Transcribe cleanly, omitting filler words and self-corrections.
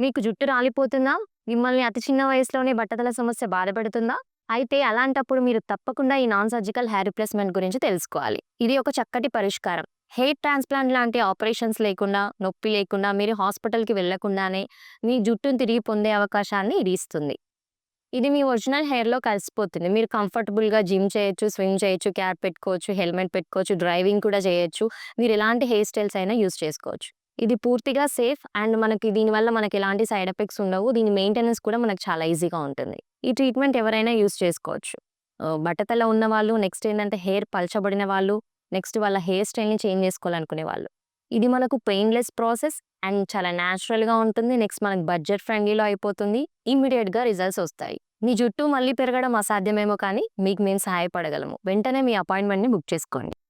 మీకు జుట్టు రాలిపోతుందా? మిమ్మల్ని అతి చిన్న వయసులోనే బట్టతల సమస్య బాధపెడుతుందా? అయితే అలాంటప్పుడు మీరు తప్పకుండా ఈ నాన్ సర్జికల్ హెయిర్ రిప్లేస్‌మెంట్ గురించి తెలుసుకోవాలి. ఇది ఒక చక్కటి పరిష్కారం. హెయిర్ ట్రాన్స్‌ప్లాంట్ లాంటి ఆపరేషన్స్ లేకుండా, నొప్పి లేకుండా మీరు హాస్పిటల్‌కి వెళ్ళకుండానే మీ జుట్టును తిరిగి పొందే అవకాశాన్ని ఇది ఇస్తుంది. ఇది మీ ఒరిజినల్ హెయిర్‌లో కలిసిపోతుంది. మీరు కంఫర్టబుల్‌గా జిమ్ చేయొచ్చు, స్విమ్ చేయొచ్చు, క్యాప్ పెట్టుకోవచ్చు, హెల్మెట్ పెట్టుకోవచ్చు, డ్రైవింగ్ కూడా చేయొచ్చు. మీరు ఎలాంటి హెయిర్ స్టైల్స్ అయినా యూజ్ చేసుకోవచ్చు. ఇది పూర్తిగా సేఫ్ అండ్ మనకి దీనివల్ల మనకి ఎలాంటి సైడ్ ఎఫెక్ట్స్ ఉండవు. దీని మెయింటెనెన్స్ కూడా మనకు చాలా ఈజీగా ఉంటుంది. ఈ ట్రీట్మెంట్ ఎవరైనా యూజ్ చేసుకోవచ్చు. బట్టతల ఉన్నవాళ్ళు, నెక్స్ట్ ఏంటంటే హెయిర్ పలచబడిన వాళ్ళు, నెక్స్ట్ వాళ్ళ హెయిర్ స్టైల్‌ని చేంజ్ చేసుకోవాలనుకునే వాళ్ళు. ఇది మనకు పెయిన్‌లెస్ ప్రాసెస్ అండ్ చాలా న్యాచురల్‌గా ఉంటుంది. నెక్స్ట్ మనకు బడ్జెట్ ఫ్రెండ్లీలో అయిపోతుంది. ఇమ్మీడియేట్‌గా రిజల్ట్స్ ఒస్తాయి. మీ జుట్టు మళ్ళీ పెరగడం అసాధ్యమేమో కానీ మీకు మేము సహాయపడగలము. వెంటనే మీ అపాయింట్‌మెంట్‌ని బుక్ చేసుకోండి.